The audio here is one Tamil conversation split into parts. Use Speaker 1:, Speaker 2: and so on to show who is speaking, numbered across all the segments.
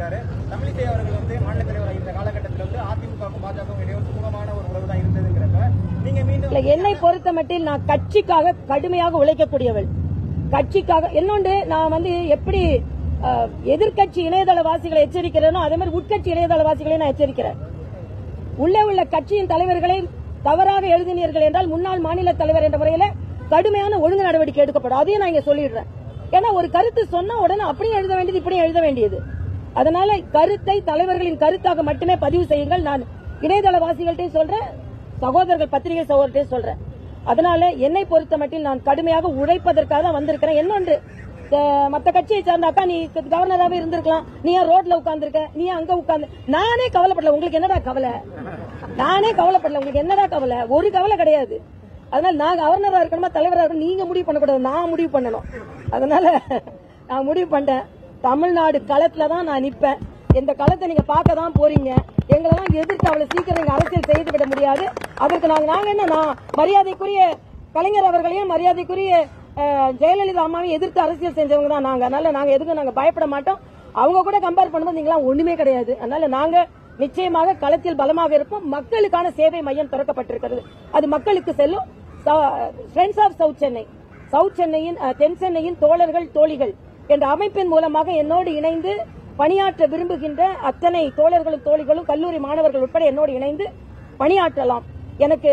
Speaker 1: சொல்லியிருக்காரு. தமிழிசை அவர்கள் வந்து மாநில தலைவர் இந்த காலகட்டத்தில் வந்து அதிமுகவுக்கும் பாஜகவும் இடையே சுமூகமான ஒரு உறவு தான் இருந்ததுங்கிறப்ப நீங்க மீண்டும்
Speaker 2: என்னை பொறுத்த மட்டில் நான் கட்சிக்காக கடுமையாக உழைக்கக்கூடியவள். கட்சிக்காக இன்னொன்று நான் வந்து எப்படி எதிர்கட்சி இணையதளவாசிகளை எச்சரிக்கிறேனோ அதே மாதிரி உட்கட்சி இணையதளவாசிகளை நான் எச்சரிக்கிறேன். உள்ளே உள்ள கட்சியின் தலைவர்களை தவறாக எழுதினீர்கள் என்றால் முன்னாள் மாநில தலைவர் என்ற முறையில் கடுமையான ஒழுங்கு நடவடிக்கை எடுக்கப்படும். அதையும் நான் இங்க சொல்லிடுறேன். ஏன்னா ஒரு கருத்து சொன்ன உடனே அப்படியே எழுத வேண்டியது இப்படியே எழுத வேண்டியது. அதனால கருத்தை தலைவர்களின் கருத்தாக மட்டுமே பதிவு செய்யுங்கள். நான் இணையதளவாசிகள்கிட்டையும் சொல்றேன், சகோதரர்கள் பத்திரிகை சகோதரர்கிட்டையும் சொல்றேன். அதனால என்னை பொறுத்த மட்டில் நான் கடுமையாக உழைப்பதற்காக தான் வந்திருக்கிறேன். இன்னொன்று, மத்த கட்சியை சார்ந்தாக்கா நீ கவர்னராகவே இருந்திருக்கலாம், நீ ஏன் ரோட்ல உட்கார்ந்துருக்க, நீ அங்க உட்கார்ந்து, நானே கவலைப்படல. உங்களுக்கு என்னடா கவலை? நானே கவலைப்படல. உங்களுக்கு என்னடா கவலை? ஒரு கவலை கிடையாது. அதனால நான் கவர்னரா இருக்கணுமா தலைவரா இருக்கணும் நீங்க முடிவு பண்ணக்கூடாது, நான் முடிவு பண்ணணும். அதனால நான் முடிவு பண்ணிட்டேன். தமிழ்நாடு களத்துல தான் நான் நிப்பேன். இந்த களத்தை நீங்க பார்க்க தான் போறீங்க. எங்களெல்லாம் எதிர்த்து அவ்வளவு சீக்கிரம் நீங்க அரசியல் செய்து விட முடியாது. அதற்கு நாங்க என்ன, நான் மரியாதைக்குரிய கலைஞர் அவர்களையும் மரியாதைக்குரிய ஜெயலலிதா அம்மாவையும் எதிர்த்து அரசியல் செஞ்சவங்க தான் நாங்க. அதனால நாங்க எதுக்கும் நாங்க பயப்பட மாட்டோம். அவங்க கூட கம்பேர் பண்ணும்போது நீங்களாம் ஒண்ணுமே கிடையாது. அதனால நாங்க நிச்சயமாக களத்தில் பலமாக இருப்போம். மக்களுக்கான சேவை மையம் திறக்கப்பட்டிருக்கிறது, அது மக்களுக்கு செல்லும். ஃப்ரெண்ட்ஸ் ஆஃப் சவுத் சென்னையின் தென் சென்னையின் தோழர்கள் தோழிகள் என்ற அமைப்பின் மூலமாக என்னோடு இணைந்து பணியாற்ற விரும்புகின்ற அத்தனை தோழர்களும் தோழிகளும் கல்லூரி மாணவர்கள் உட்பட என்னோடு இணைந்து பணியாற்றலாம். எனக்கு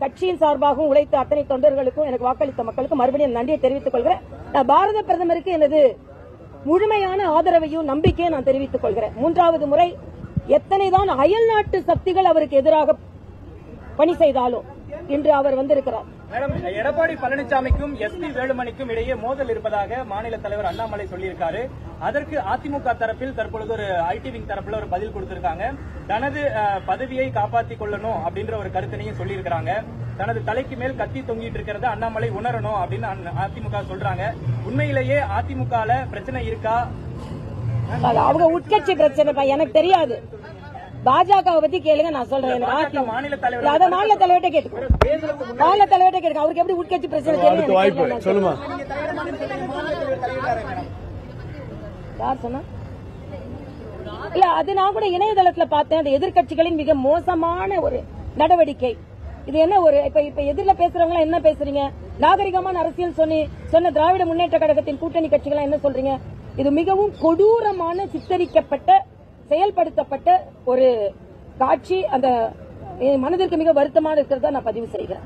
Speaker 2: கட்சியின் சார்பாகவும் உழைத்த அத்தனை தொண்டர்களுக்கும் எனக்கு வாக்களித்த மக்களுக்கும் மறுபடியும் நன்றியை தெரிவித்துக் கொள்கிறேன். நான் பாரத பிரதமருக்கு எனது முழுமையான ஆதரவையும் நம்பிக்கையை நான் தெரிவித்துக் கொள்கிறேன். மூன்றாவது முறை எத்தனைதான் அயல் நாட்டு சக்திகள் அவருக்கு எதிராக பணி செய்தாலும் இன்று அவர் வந்திருக்கிறார்.
Speaker 1: மேடம், எடப்பாடி பழனிசாமிக்கும் எஸ்பி வேலுமணிக்கும் இடையே மோதல் இருப்பதாக மாநில தலைவர் அண்ணாமலை சொல்லியிருக்காரு. அதற்கு அதிமுக தரப்பில் தற்பொழுது ஒரு ஐடி விங் தரப்புல ஒரு பதில் கொடுத்திருக்காங்க. தனது பதவியை காப்பாற்றிக் கொள்ளணும் அப்படின்ற ஒரு கருத்தினையும் சொல்லியிருக்காங்க. தனது தலைக்கு மேல் கத்தி தொங்கிட்டு இருக்கிறத அண்ணாமலை உணரணும் அப்படின்னு அதிமுக சொல்றாங்க. உண்மையிலேயே அதிமுகல பிரச்சனை இருக்கா?
Speaker 2: அவங்க உட்கட்சி பிரச்சனை எனக்கு தெரியாது. பாஜகவை பத்தி கேளுங்க, நான் சொல்றேன்.
Speaker 1: மாநில தலைவர்
Speaker 2: மாநில தலைவர்கிட்ட கேட்க, மாநில தலைவர்கிட்ட கேட்க, அவருக்கு எப்படி உட்கட்சி பிரச்சனை தெரியும்? யார் சொன்னா? இல்ல, அது நான் கூட இணையதளத்துல பார்த்தேன். அந்த எதிர்கட்சிகளின் மிக மோசமான ஒரு நடவடிக்கை இது. என்ன ஒரு இப்ப எதிர்ல பேசுறவங்க என்ன பேசுறீங்க? நாகரிகமான அரசியல் சொன்ன திராவிட முன்னேற்ற கழகத்தின் கூட்டணி கட்சிகள் என்ன சொல்றீங்க? இது மிகவும் கொடூரமான சித்தரிக்கப்பட்ட செயல்படுத்தப்பட்ட ஒரு காட்சி. அந்த மனதிற்கு மிக வருத்தமாக இருக்கிறதா நான் பதிவு செய்கிறேன்.